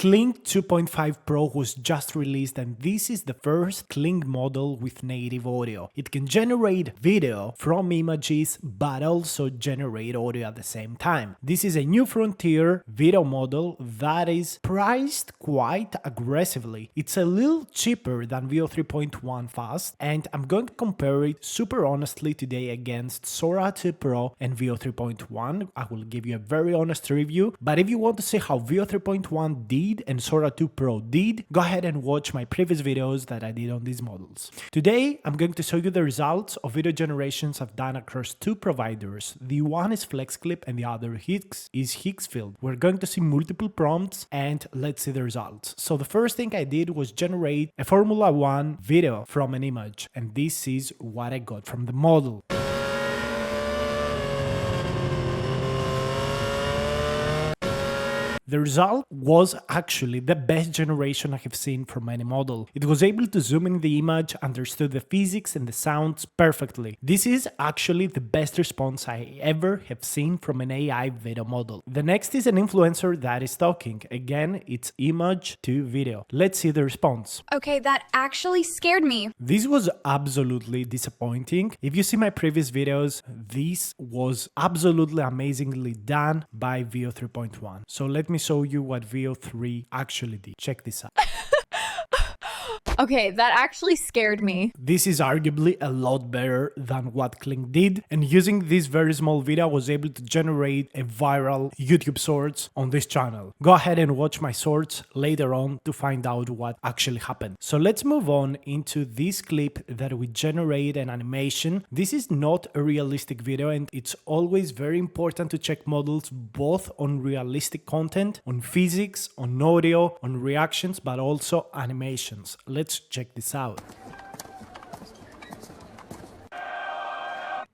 KLING 2.5 Pro was just released, and this is the first KLING model with native audio. It can generate video from images but also generate audio at the same time. This is a new frontier video model that is priced quite aggressively. It's a little cheaper than Veo 3.1 Fast, and I'm going to compare it super honestly today against Sora 2 Pro and Veo 3.1. I will give you a very honest review, but if you want to see how Veo 3.1 did and Sora 2 Pro did, go ahead and watch my previous videos that I did on these models. Today, I'm going to show you the results of video generations I've done across two providers. The one is FlexClip and the other is Higgsfield. We're going to see multiple prompts and let's see the results. So the first thing I did was generate a Formula 1 video from an image, and this is what I got from the model. The result was actually the best generation I have seen from any model. It was able to zoom in the image, understood the physics and the sounds perfectly. This is actually the best response I ever have seen from an AI video model. The next is an influencer that is talking. Again, it's image to video. Let's see the response. Okay, that actually scared me. This was absolutely disappointing. If you see my previous videos, this was absolutely amazingly done by Veo 3.1. So let me show you what Veo 3 actually did. Check this out. Okay, that actually scared me. This is arguably a lot better than what KLING did, and using this very small video I was able to generate a viral YouTube shorts on this channel. Go ahead and watch my shorts later on to find out what actually happened. So let's move on into this clip that we generate an animation. This is not a realistic video, and it's always very important to check models both on realistic content, on physics, on audio, on reactions, but also animations. Let's check this out.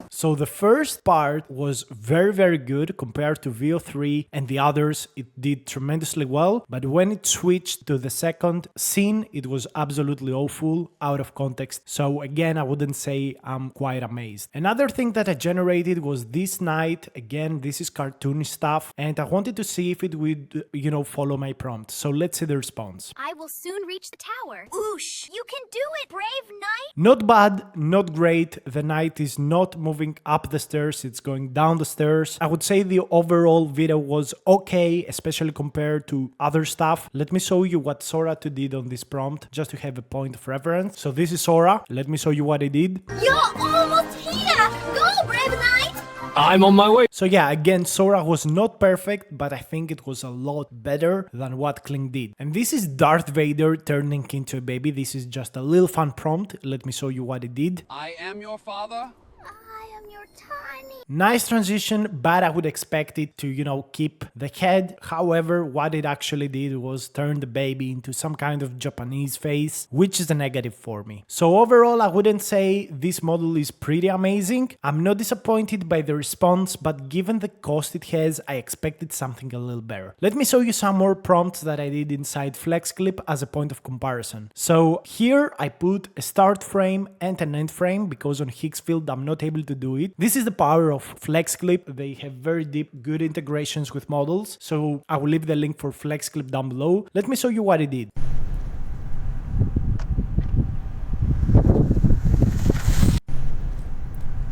So the first part was very good compared to Veo 3 and the others. It did tremendously well, but when it switched to the second scene, it was absolutely awful, out of context. So again, I wouldn't say I'm quite amazed. Another thing that I generated was this night. Again, this is cartoony stuff, and I wanted to see if it would, follow my prompt. So let's see the response. I will soon reach the tower. Oosh! You can do it, brave knight! Not bad, not great. The knight is not moving up the stairs, it's going down the stairs. I would say the overall video was okay, especially compared to other stuff. Let me show you what Sora 2 did on this prompt, just to have a point of reference. So this is Sora. Let me show you what he did. You're almost here! Go, brave knight! I'm on my way. So yeah, again, Sora was not perfect, but I think it was a lot better than what KLING did. And this is Darth Vader turning into a baby. This is just a little fun prompt. Let me show you what it did. I am your father. I am your tiny... Nice transition, but I would expect it to, keep the head. However, what it actually did was turn the baby into some kind of Japanese face, which is a negative for me. So overall, I wouldn't say this model is pretty amazing. I'm not disappointed by the response, but given the cost it has, I expected something a little better. Let me show you some more prompts that I did inside FlexClip as a point of comparison. So here I put a start frame and an end frame because on Higgsfield I'm not able to do it. This is the power of FlexClip. They have very deep, good integrations with models. So I will leave the link for FlexClip down below. Let me show you what it did.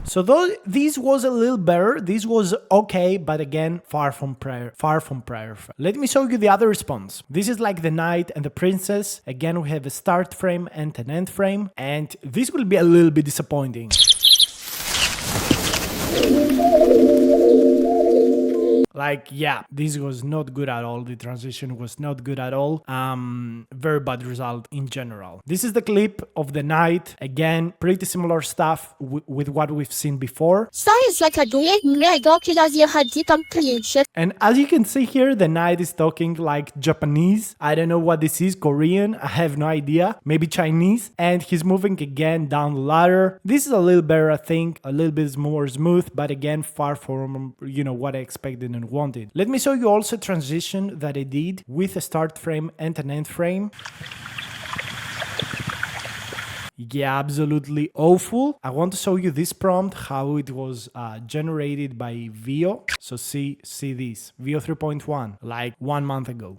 So though this was a little better, this was okay, but again, far from prior. Let me show you the other response. This is like the knight and the princess. Again, we have a start frame and an end frame, and this will be a little bit disappointing. Like, yeah, this was not good at all. The transition was not good at all. Very bad result in general. This is the clip of the night. Again, pretty similar stuff with what we've seen before. And as you can see here, the knight is talking like Japanese. I don't know what this is, Korean, I have no idea. Maybe Chinese. And he's moving again down the ladder. This is a little better, I think, a little bit more smooth, but again, far from, what I expected and wanted. Let me show you also a transition that I did with a start frame and an end frame. Yeah, absolutely awful. I want to show you this prompt, how it was generated by Veo. So see this, Veo 3.1, like 1 month ago.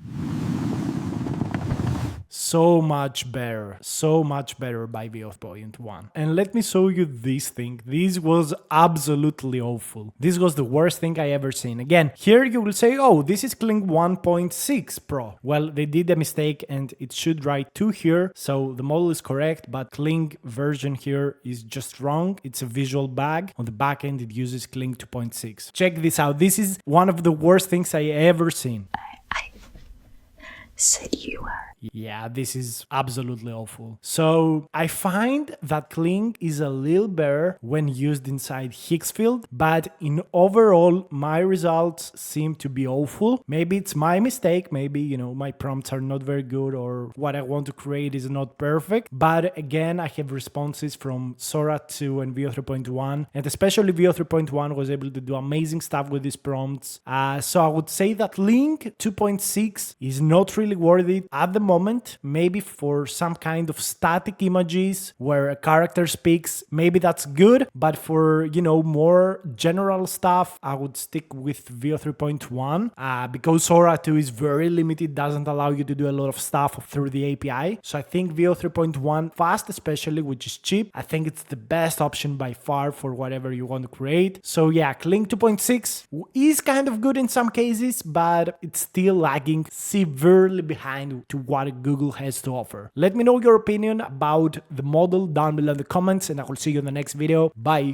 so much better by VO3.1. And let me show you this thing. This was absolutely awful. This was the worst thing I ever seen. Again, here you will say, oh, this is KLING 1.6 Pro. Well, they did a mistake and it should write 2 here, so the model is correct, but KLING version here is just wrong. It's a visual bug. On the back end, it uses KLING 2.6. Check this out. This is one of the worst things I ever seen. I said you were. Yeah, this is absolutely awful. So I find that KLING is a little better when used inside Higgsfield, but in overall, my results seem to be awful. Maybe it's my mistake. Maybe, you know, my prompts are not very good or what I want to create is not perfect. But again, I have responses from Sora 2 and VO3.1, and especially VO3.1 was able to do amazing stuff with these prompts. So I would say that KLING 2.6 is not really worth it at the moment. Maybe for some kind of static images where a character speaks, maybe that's good, but for, you know, more general stuff, I would stick with VO3.1 because Sora 2 is very limited, doesn't allow you to do a lot of stuff through the API. So I think VO3.1 fast, especially, which is cheap, I think it's the best option by far for whatever you want to create. So yeah, KLING 2.6 is kind of good in some cases, but it's still lagging severely behind to what Google has to offer. Let me know your opinion about the model down below in the comments, and I will see you in the next video. Bye!